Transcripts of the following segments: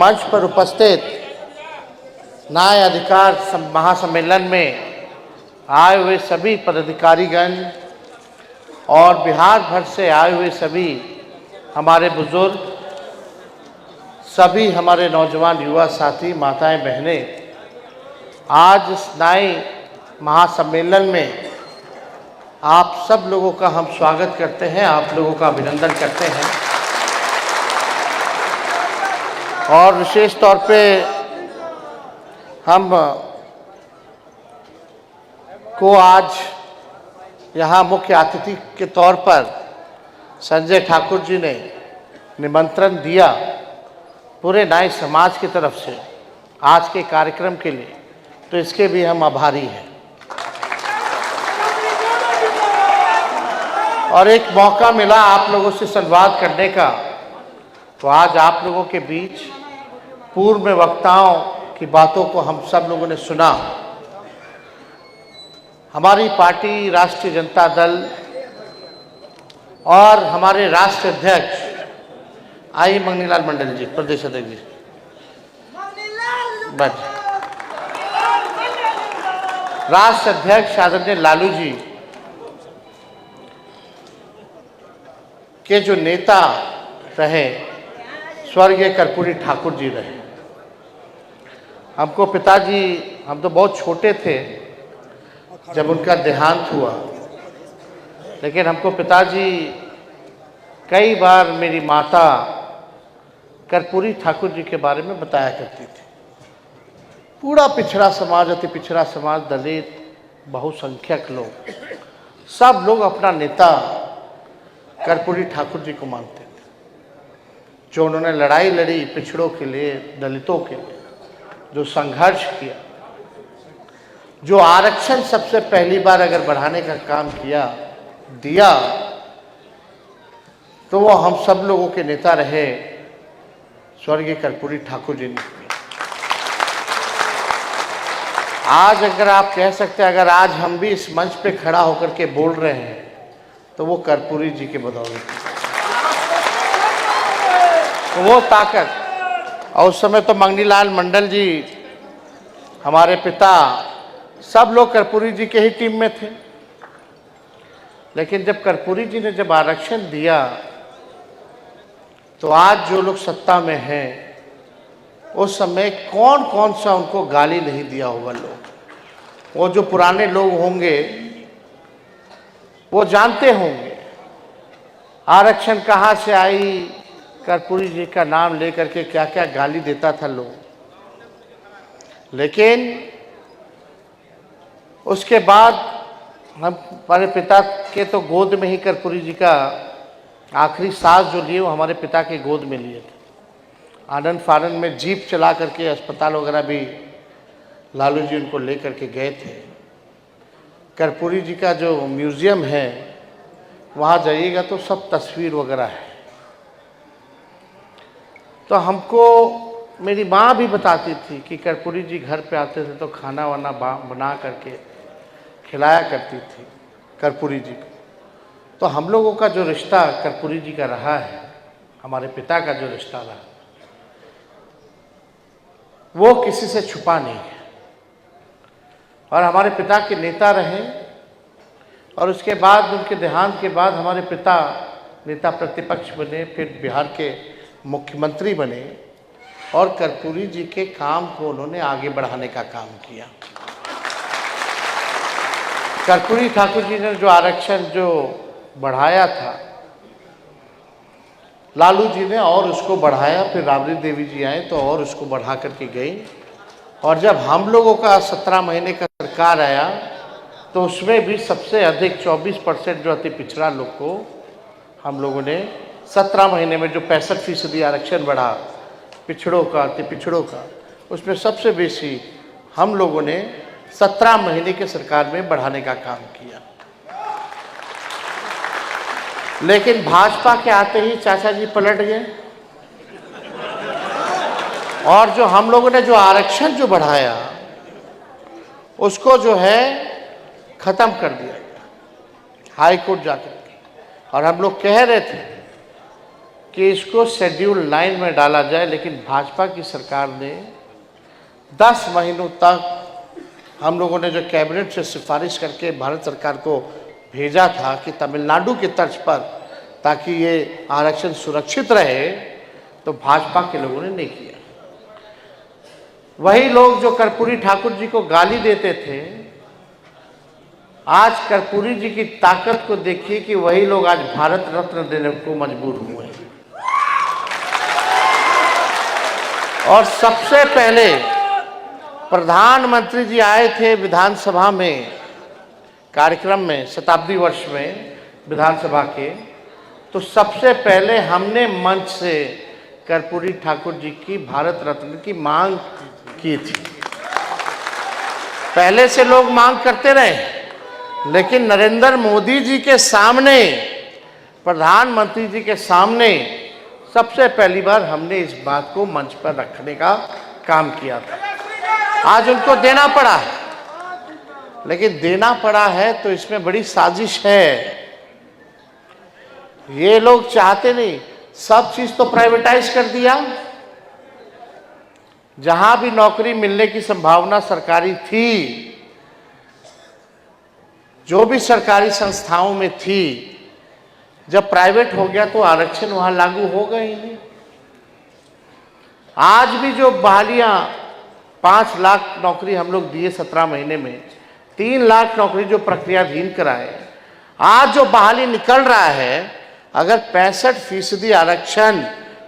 मंच पर उपस्थित न्याय अधिकार महासम्मेलन में आए हुए सभी पदाधिकारीगण और बिहार भर से आए हुए सभी हमारे बुजुर्ग, सभी हमारे नौजवान युवा साथी, माताएं, बहनें, आज इस न्याय महासम्मेलन में आप सब लोगों का हम स्वागत करते हैं, आप लोगों का अभिनंदन करते हैं। और विशेष तौर पे हम को आज यहाँ मुख्य अतिथि के तौर पर संजय ठाकुर जी ने निमंत्रण दिया पूरे न्याय समाज की तरफ से आज के कार्यक्रम के लिए, तो इसके भी हम आभारी हैं। और एक मौका मिला आप लोगों से संवाद करने का, तो आज आप लोगों के बीच पूर्व में वक्ताओं की बातों को हम सब लोगों ने सुना। हमारी पार्टी राष्ट्रीय जनता दल और हमारे राष्ट्रीय अध्यक्ष आइए मंगनीलाल मंडल जी, प्रदेश अध्यक्ष जी, बस राष्ट्रीय अध्यक्ष आदरणीय लालू जी के जो नेता रहे स्वर्गीय कर्पूरी ठाकुर जी रहे। हमको पिताजी, हम तो बहुत छोटे थे जब उनका देहांत हुआ, लेकिन हमको पिताजी कई बार मेरी माता कर्पूरी ठाकुर जी के बारे में बताया करती थी। पूरा पिछड़ा समाज, अति पिछड़ा समाज, दलित, बहुसंख्यक लोग, सब लोग अपना नेता कर्पूरी ठाकुर जी को मानते थे। जो उन्होंने लड़ाई लड़ी पिछड़ों के लिए, दलितों के लिए, जो संघर्ष किया, जो आरक्षण सबसे पहली बार अगर बढ़ाने का काम दिया, तो वो हम सब लोगों के नेता रहे स्वर्गीय कर्पूरी ठाकुर जी ने। आज अगर आप कह सकते हैं, अगर आज हम भी इस मंच पे खड़ा होकर के बोल रहे हैं, तो वो कर्पूरी जी के बदौलत, तो वो ताकत। और उस समय तो मंगनीलाल मंडल जी, हमारे पिता, सब लोग कर्पूरी जी के ही टीम में थे। लेकिन जब कर्पूरी जी ने जब आरक्षण दिया, तो आज जो लोग सत्ता में हैं, उस समय कौन कौन सा उनको गाली नहीं दिया होगा लोग। वो जो पुराने लोग होंगे वो जानते होंगे आरक्षण कहाँ से आई, कर्पूरी जी का नाम लेकर के क्या क्या गाली देता था लोग। लेकिन उसके बाद हम हमारे पिता के तो गोद में ही कर्पूरी जी का आखिरी सांस जो लिए वो हमारे पिता के गोद में लिए थे। आनंद फानंद में जीप चला करके अस्पताल वगैरह भी लालू जी उनको लेकर के गए थे। कर्पूरी जी का जो म्यूज़ियम है वहाँ जाइएगा तो सब तस्वीर वगैरह है। तो हमको मेरी माँ भी बताती थी कि कर्पूरी जी घर पे आते थे तो खाना वाना बना करके खिलाया करती थी कर्पूरी जी को। तो हम लोगों का जो रिश्ता कर्पूरी जी का रहा है, हमारे पिता का जो रिश्ता रहा, वो किसी से छुपा नहीं है। और हमारे पिता के नेता रहे, और उसके बाद उनके देहांत के बाद हमारे पिता नेता प्रतिपक्ष बने, फिर बिहार के मुख्यमंत्री बने, और कर्पूरी जी के काम को उन्होंने आगे बढ़ाने का काम किया। कर्पूरी ठाकुर जी ने जो आरक्षण जो बढ़ाया था, लालू जी ने और उसको बढ़ाया, फिर राबड़ी देवी जी आए तो और उसको बढ़ा करके गई। और जब हम लोगों का 17 महीने का सरकार आया, तो उसमें भी सबसे अधिक 24% जो अति पिछड़ा लोग को हम लोगों ने 17 महीने में जो 65% आरक्षण बढ़ा पिछड़ों का, अति पिछड़ों का, उसमें सबसे बेसी हम लोगों ने 17 महीने के सरकार में बढ़ाने का काम किया। लेकिन भाजपा के आते ही चाचा जी पलट गए, और जो हम लोगों ने जो आरक्षण जो बढ़ाया उसको जो है खत्म कर दिया गया हाई कोर्ट जाकर के। और हम लोग कह रहे थे कि इसको शेड्यूल 9 में डाला जाए, लेकिन भाजपा की सरकार ने 10 महीनों तक हम लोगों ने जो कैबिनेट से सिफारिश करके भारत सरकार को भेजा था कि तमिलनाडु की तर्ज पर ताकि ये आरक्षण सुरक्षित रहे, तो भाजपा के लोगों ने नहीं किया। वही लोग जो कर्पूरी ठाकुर जी को गाली देते थे, आज कर्पूरी जी की ताकत को देखिए कि वही लोग आज भारत रत्न देने को मजबूर हुए हैं। और सबसे पहले प्रधानमंत्री जी आए थे विधानसभा में, कार्यक्रम में, शताब्दी वर्ष में विधानसभा के, तो सबसे पहले हमने मंच से कर्पूरी ठाकुर जी की भारत रत्न की मांग की थी। पहले से लोग मांग करते रहे, लेकिन नरेंद्र मोदी जी के सामने, प्रधानमंत्री जी के सामने सबसे पहली बार हमने इस बात को मंच पर रखने का काम किया था। आज उनको देना पड़ा है, लेकिन देना पड़ा है तो इसमें बड़ी साजिश है। ये लोग चाहते नहीं, सब चीज तो प्राइवेटाइज कर दिया। जहां भी नौकरी मिलने की संभावना सरकारी थी, जो भी सरकारी संस्थाओं में थी, जब प्राइवेट हो गया तो आरक्षण वहां लागू होगा ही नहीं। आज भी जो बहालियां 5 लाख नौकरी हम लोग दिए 17 महीने में, 3 लाख नौकरी जो प्रक्रियाधीन कराए, आज जो बहाली निकल रहा है, अगर 65% आरक्षण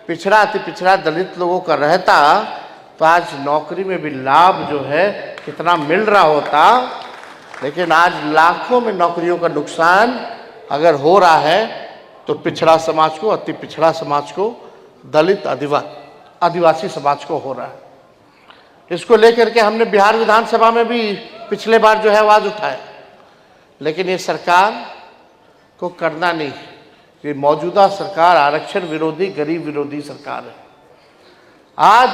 पिछड़ा अति पिछड़ा दलित लोगों का रहता तो आज नौकरी में भी लाभ जो है कितना मिल रहा होता। लेकिन आज लाखों में नौकरियों का नुकसान अगर हो रहा है तो पिछड़ा समाज को, अति पिछड़ा समाज को, दलित आदिवासी समाज को हो रहा है। इसको लेकर के हमने बिहार विधानसभा में भी पिछले बार जो है आवाज उठाया, लेकिन ये सरकार को करना नहीं। ये मौजूदा सरकार आरक्षण विरोधी, गरीब विरोधी सरकार है। आज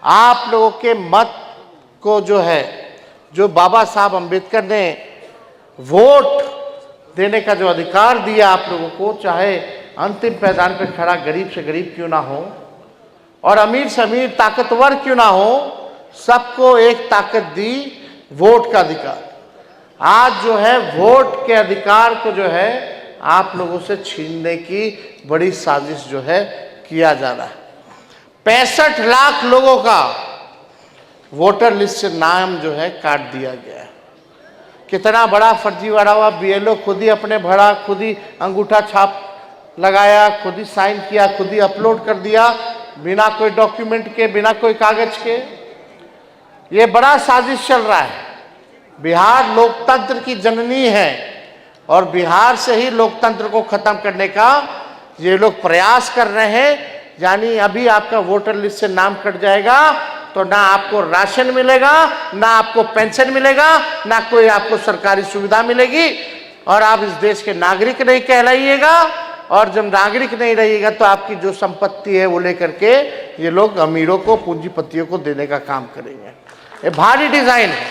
आप लोगों के मत को जो है, जो बाबा साहब अंबेडकर ने वोट देने का जो अधिकार दिया आप लोगों को, चाहे अंतिम पायदान पर खड़ा गरीब से गरीब क्यों ना हो और अमीर से अमीर, ताकतवर क्यों ना हो, सबको एक ताकत दी, वोट का अधिकार। आज जो है वोट के अधिकार को जो है आप लोगों से छीनने की बड़ी साजिश जो है किया जा रहा है। 65 लाख लोगों का वोटर लिस्ट से नाम जो है काट दिया गया है। कितना बड़ा फर्जीवाड़ा हुआ। बीएलओ खुद ही अपने भरा, खुद ही अंगूठा छाप लगाया, खुद ही साइन किया, खुद ही अपलोड कर दिया, बिना कोई डॉक्यूमेंट के, बिना कोई कागज के। ये बड़ा साजिश चल रहा है। बिहार लोकतंत्र की जननी है और बिहार से ही लोकतंत्र को खत्म करने का ये लोग प्रयास कर रहे हैं। यानी अभी आपका वोटर लिस्ट से नाम कट जाएगा तो ना आपको राशन मिलेगा, ना आपको पेंशन मिलेगा, ना कोई आपको सरकारी सुविधा मिलेगी और आप इस देश के नागरिक नहीं कहलाइएगा। और जब नागरिक नहीं रहिएगा तो आपकी जो संपत्ति है वो लेकर के ये लोग अमीरों को, पूंजीपतियों को देने का काम करेंगे। ये भारी डिजाइन है।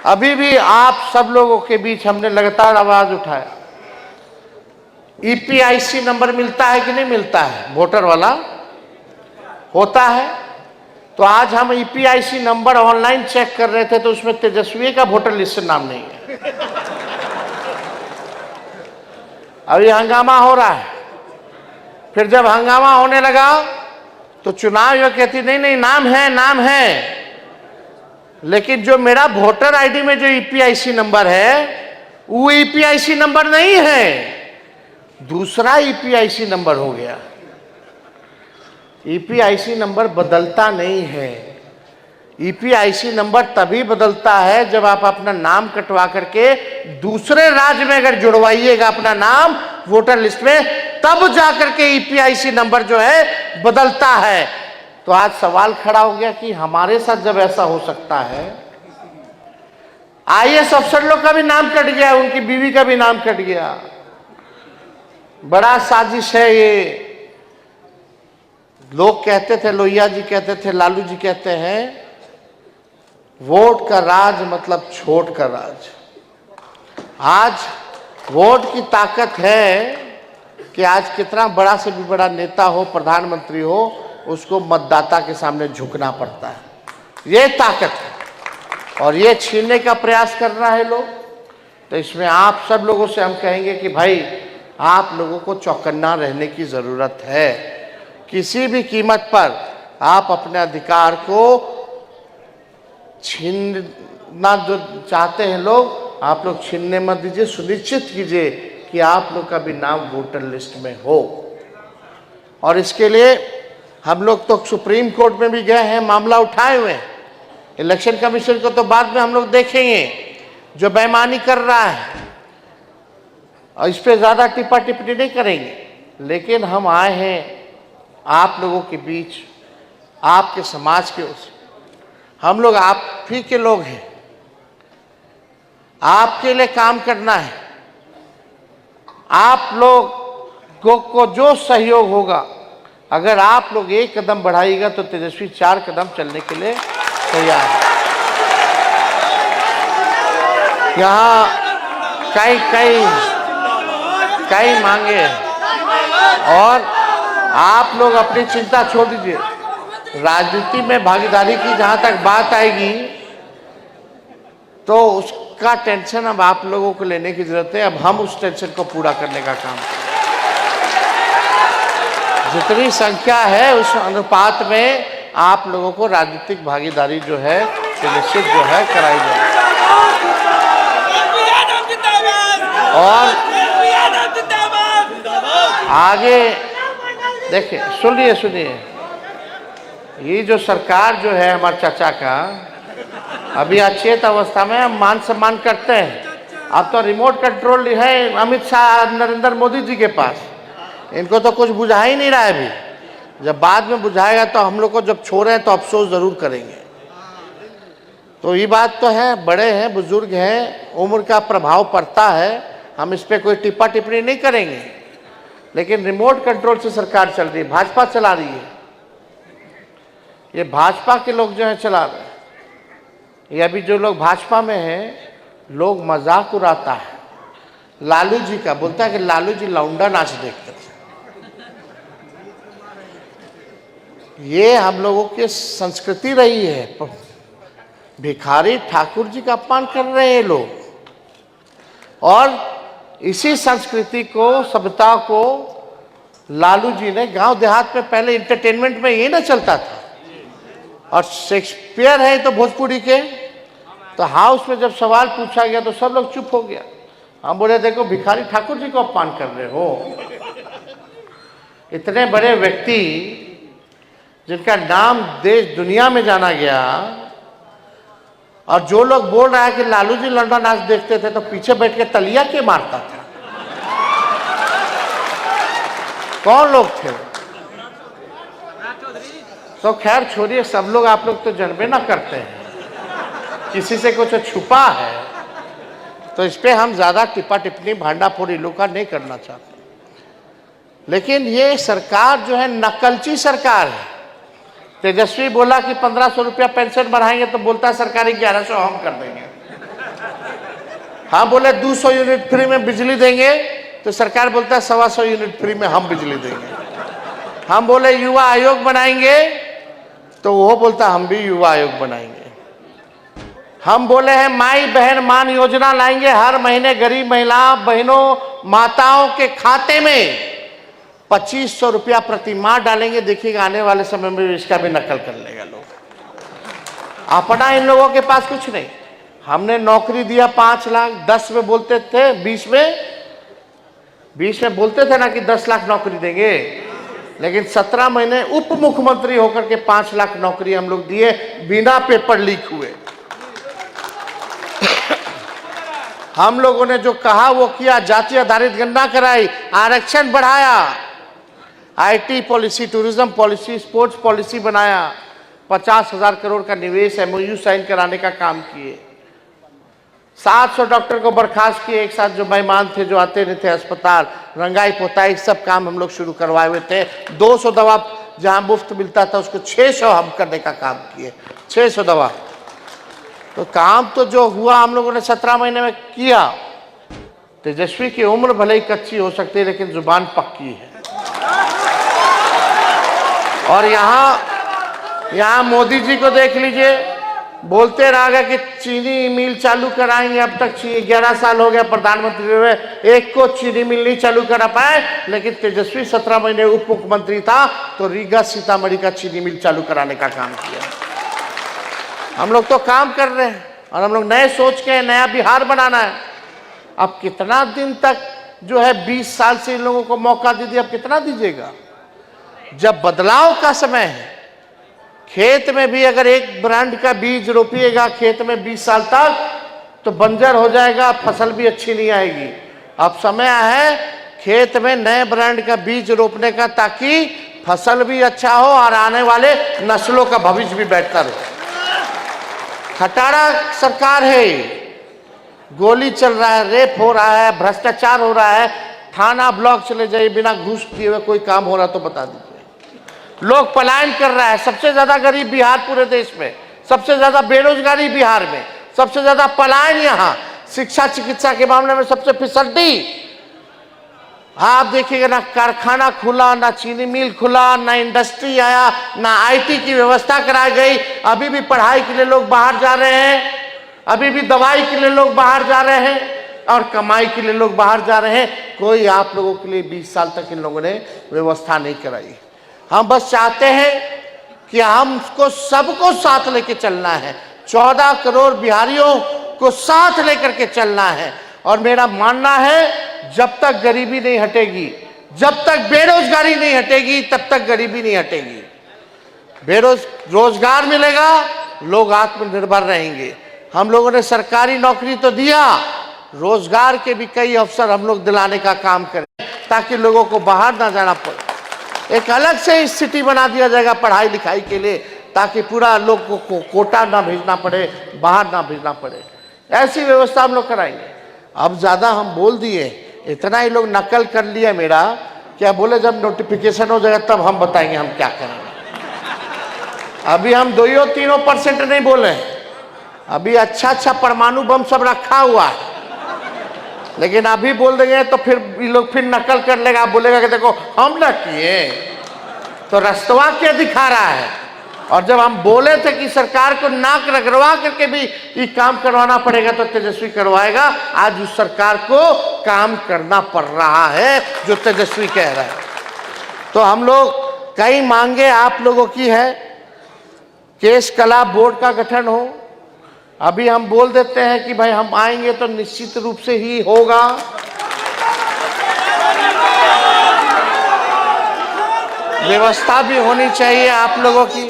अभी भी आप सब लोगों के बीच हमने लगातार आवाज उठाया, ईपीआईसी नंबर मिलता है कि नहीं मिलता है, वोटर वाला होता है। तो आज हम ईपीआईसी नंबर ऑनलाइन चेक कर रहे थे तो उसमें तेजस्वी का वोटर लिस्ट से नाम नहीं है। अभी हंगामा हो रहा है। फिर जब हंगामा होने लगा तो चुनाव आयोग कहती नहीं नहीं नाम है, नाम है, लेकिन जो मेरा वोटर आईडी में जो ईपीआईसी नंबर है वो ईपीआईसी नंबर नहीं है, दूसरा ईपीआईसी नंबर हो गया। ईपीआईसी नंबर बदलता नहीं है। ईपीआईसी नंबर तभी बदलता है जब आप अपना नाम कटवा करके दूसरे राज्य में अगर जुड़वाइएगा अपना नाम वोटर लिस्ट में, तब जाकर के ईपीआईसी नंबर जो है बदलता है। तो आज सवाल खड़ा हो गया कि हमारे साथ जब ऐसा हो सकता है, आईएएस अफसर लोग का भी नाम कट गया, उनकी बीवी का भी नाम कट गया। बड़ा साजिश है ये। लोग कहते थे, लोहिया जी कहते थे, लालू जी कहते हैं, वोट का राज मतलब छोट का राज। आज वोट की ताकत है कि आज कितना बड़ा से भी बड़ा नेता हो, प्रधानमंत्री हो, उसको मतदाता के सामने झुकना पड़ता है। ये ताकत है और ये छीनने का प्रयास कर रहा है लोग। तो इसमें आप सब लोगों से हम कहेंगे कि भाई आप लोगों को चौकन्ना रहने की ज़रूरत है। किसी भी कीमत पर आप अपने अधिकार को छीनना जो चाहते हैं लोग, आप लोग छीनने मत दीजिए। सुनिश्चित कीजिए कि आप लोग का भी नाम वोटर लिस्ट में हो। और इसके लिए हम लोग तो सुप्रीम कोर्ट में भी गए हैं, मामला उठाए हुए हैं। इलेक्शन कमीशन को तो बाद में हम लोग देखेंगे जो बेईमानी कर रहा है, और इस पर ज़्यादा टिप्पा टिप्पणी नहीं करेंगे। लेकिन हम आए हैं आप लोगों के बीच, आपके समाज के ओर से। हम लोग आप ही के लोग हैं, आपके लिए काम करना है। आप लोग को जो सहयोग होगा, अगर आप लोग एक कदम बढ़ाइएगा तो तेजस्वी 4 कदम चलने के लिए तैयार है। यहाँ कई मांगे हैं और आप लोग अपनी चिंता छोड़ दीजिए। राजनीति में भागीदारी की जहाँ तक बात आएगी तो उसका टेंशन अब आप लोगों को लेने की जरूरत है। अब हम उस टेंशन को पूरा करने का काम करें। जितनी संख्या है उस अनुपात में आप लोगों को राजनीतिक भागीदारी जो है निश्चित जो है कराई जाए। और आगे देखिए, सुनिए, ये जो सरकार जो है हमारे चाचा का, अभी अचेत अवस्था में हम मान सम्मान करते हैं। अब तो रिमोट कंट्रोल है अमित शाह, नरेंद्र मोदी जी के पास। इनको तो कुछ बुझा ही नहीं रहा है अभी। जब बाद में बुझाएगा तो हम लोग को जब छोड़े तो अफसोस जरूर करेंगे। तो ये बात तो है, बड़े हैं, बुजुर्ग हैं, उम्र का प्रभाव पड़ता है। हम इस पर कोई टिप्पा टिप्पणी नहीं करेंगे। लेकिन रिमोट कंट्रोल से सरकार चल रही है, भाजपा चला रही है। ये भाजपा के लोग जो है चला रहे हैं। ये अभी जो लोग भाजपा में हैं, लोग मजाक उड़ाता है लालू जी का, बोलता है कि लालू जी लौंडा नाच देखते थे। ये हम लोगों की संस्कृति रही है। भिखारी ठाकुर जी का अपमान कर रहे हैं लोग। और इसी संस्कृति को, सभ्यता को लालू जी ने, गांव देहात में पहले इंटरटेनमेंट में ये ना चलता था। और शेक्सपियर है तो भोजपुरी के, तो हाउस में जब सवाल पूछा गया तो सब लोग चुप हो गया। हम बोले देखो भिखारी ठाकुर जी को अपमान कर रहे हो। इतने बड़े व्यक्ति जिनका नाम देश दुनिया में जाना गया, और जो लोग बोल रहा है कि लालू जी लौंडा नाच देखते थे, तो पीछे बैठ के तलिया के मारता था। कौन लोग थे? तो खैर छोड़िए, सब लोग आप लोग तो जनबे ना करते हैं, किसी से कुछ छुपा है तो इस पे हम ज्यादा टिप्पा टिप्पणी भांडाफोड़ी लोग का नहीं करना चाहते। लेकिन ये सरकार जो है नकलची सरकार है। तेजस्वी बोला कि 1500 रुपया पेंशन बढ़ाएंगे तो बोलता है सरकारी 1100 हम कर देंगे। हम बोले 200 यूनिट फ्री में बिजली देंगे तो सरकार बोलता है 125 यूनिट फ्री में हम बिजली देंगे। हम बोले युवा आयोग बनाएंगे तो वो बोलता हम भी युवा आयोग बनाएंगे। हम बोले हैं माई बहन मान योजना लाएंगे, हर महीने गरीब महिला बहनों माताओं के खाते में 2500 रुपया प्रति माह डालेंगे। देखिएगा आने वाले समय में इसका भी नकल कर लेगा लोग। अपना इन लोगों के पास कुछ नहीं। हमने नौकरी दिया 5 लाख, 10 में बोलते थे, 20 में बोलते थे ना कि 10 लाख नौकरी देंगे, लेकिन 17 महीने उप मुख्यमंत्री होकर के 5 लाख नौकरी हम लोग दिए बिना पेपर लीक हुए। हम लोगों ने जो कहा वो किया। जाति आधारित गणना कराई, आरक्षण बढ़ाया, IT policy, tourism policy, sports policy बनाया, 50,000 करोड़ का निवेश एमओयू साइन कराने का काम किए। 700 डॉक्टर को बर्खास्त किए एक साथ, जो बेईमान थे, जो आते नहीं थे अस्पताल, रंगाई पोताई सब काम हम लोग शुरू करवाए हुए थे। 200 दवा जहां मुफ्त मिलता था उसको 600 हम करने का काम किए, 600 दवा। तो काम तो जो हुआ हम लोगों ने 17 महीने में किया। तेजस्वी की उम्र भले ही कच्ची हो सकती है, लेकिन जुबान पक्की है। और यहाँ मोदी जी को देख लीजिए, बोलते रहा गया कि चीनी मिल चालू कराएंगे। अब तक 11 साल हो गया प्रधानमंत्री हुए, एक को चीनी मिल नहीं चालू करा पाए। लेकिन तेजस्वी 17 महीने उप मुख्यमंत्री था तो रीगा सीतामढ़ी का चीनी मिल चालू कराने का काम किया। हम लोग तो काम कर रहे हैं और हम लोग नए सोच के नया बिहार बनाना है। अब कितना दिन तक जो है 20 साल से इन लोगों को मौका दे दिया, अब कितना दीजिएगा? जब बदलाव का समय है, खेत में भी अगर एक ब्रांड का बीज रोपिएगा खेत में 20 साल तक तो बंजर हो जाएगा, फसल भी अच्छी नहीं आएगी। अब समय है खेत में नए ब्रांड का बीज रोपने का, ताकि फसल भी अच्छा हो और आने वाले नस्लों का भविष्य भी बेहतर हो। खटारा सरकार है, गोली चल रहा है, रेप हो रहा है, भ्रष्टाचार हो रहा है। थाना ब्लॉक चले जाइए, बिना घूस दिए हुए कोई काम हो रहा तो बता दीजिए। लोग पलायन कर रहा है, सबसे ज्यादा गरीब बिहार पूरे देश में, सबसे ज्यादा बेरोजगारी बिहार में, सबसे ज्यादा पलायन यहाँ। शिक्षा चिकित्सा के मामले में सबसे फिसड्डी। आप देखिएगा, ना कारखाना खुला, ना चीनी मिल खुला, ना इंडस्ट्री आया, ना आईटी की व्यवस्था कराई गई। अभी भी पढ़ाई के लिए लोग बाहर जा रहे हैं, अभी भी दवाई के लिए लोग बाहर जा रहे हैं और कमाई के लिए लोग बाहर जा रहे हैं। कोई आप लोगों के लिए 20 साल तक इन लोगों ने व्यवस्था नहीं कराई। हम बस चाहते हैं कि हमको सबको साथ लेके चलना है, 14 करोड़ बिहारियों को साथ लेकर के चलना है। और मेरा मानना है जब तक गरीबी नहीं हटेगी, जब तक बेरोजगारी नहीं हटेगी, तब तक गरीबी नहीं हटेगी। रोजगार मिलेगा, लोग आत्मनिर्भर रहेंगे। हम लोगों ने सरकारी नौकरी तो दिया, रोजगार के भी कई अवसर हम लोग दिलाने का काम करें, ताकि लोगों को बाहर ना जाना पड़े। एक अलग से सिटी बना दिया जाएगा पढ़ाई लिखाई के लिए, ताकि पूरा लोग को कोटा ना भेजना पड़े, बाहर ना भेजना पड़े। ऐसी व्यवस्था हम लोग कराएंगे। अब ज़्यादा हम बोल दिए, इतना ही लोग नकल कर लिया मेरा, क्या बोले जब नोटिफिकेशन हो जाएगा तब हम बताएंगे हम क्या करेंगे। अभी हम 2-3% नहीं बोले, अभी अच्छा परमाणु बम सब रखा हुआ है। लेकिन अभी बोल देंगे तो फिर ये लोग फिर नकल कर लेगा, बोलेगा कि देखो हम ना किए, तो रस्तवा क्या दिखा रहा है। और जब हम बोले थे कि सरकार को नाक रगड़वा करके भी ये काम करवाना पड़ेगा तो तेजस्वी करवाएगा, आज उस सरकार को काम करना पड़ रहा है जो तेजस्वी कह रहा है। तो हम लोग कई मांगे आप लोगों की है, केस कला बोर्ड का गठन हो। अभी हम बोल देते हैं कि भाई हम आएंगे तो निश्चित रूप से ही होगा। व्यवस्था भी होनी चाहिए आप लोगों की।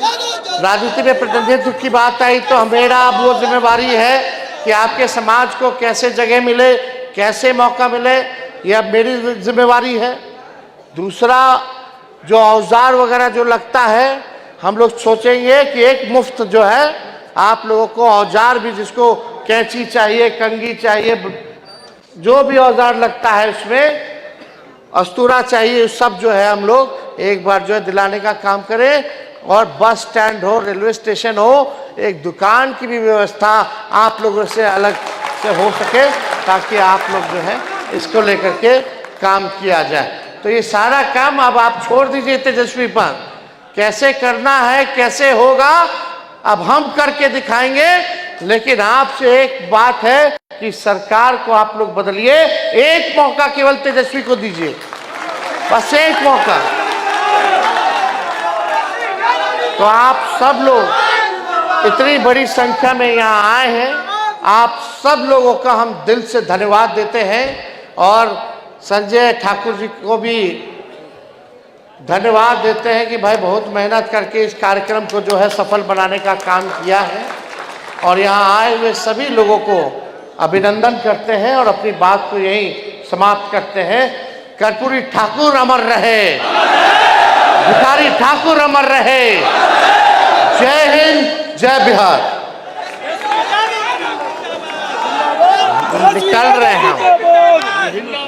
राजनीति में प्रतिनिधित्व की बात आई तो मेरा अब वो जिम्मेवारी है कि आपके समाज को कैसे जगह मिले, कैसे मौका मिले, यह मेरी जिम्मेवारी है। दूसरा, जो औजार वगैरह जो लगता है, हम लोग सोचेंगे कि एक मुफ्त जो है आप लोगों को औजार भी, जिसको कैंची चाहिए, कंघी चाहिए, जो भी औजार लगता है उसमें, अस्तूरा चाहिए, सब जो है हम लोग एक बार जो है दिलाने का काम करें। और बस स्टैंड हो, रेलवे स्टेशन हो, एक दुकान की भी व्यवस्था आप लोगों से अलग से हो सके, ताकि आप लोग जो है इसको लेकर के काम किया जाए। तो ये सारा काम अब आप छोड़ दीजिए तेजस्वी पर, कैसे करना है, कैसे होगा अब हम करके दिखाएंगे। लेकिन आपसे एक बात है कि सरकार को आप लोग बदलिए, एक मौका केवल तेजस्वी को दीजिए, बस एक मौका। तो आप सब लोग इतनी बड़ी संख्या में यहाँ आए हैं, आप सब लोगों का हम दिल से धन्यवाद देते हैं। और संजय ठाकुर जी को भी धन्यवाद देते हैं कि भाई बहुत मेहनत करके इस कार्यक्रम को जो है सफल बनाने का काम किया है। और यहाँ आए हुए सभी लोगों को अभिनंदन करते हैं और अपनी बात को यहीं समाप्त करते हैं। कर्पूरी ठाकुर अमर रहे, भिखारी ठाकुर अमर रहे। जय हिंद, जय बिहार। निकल रहे हैं हम।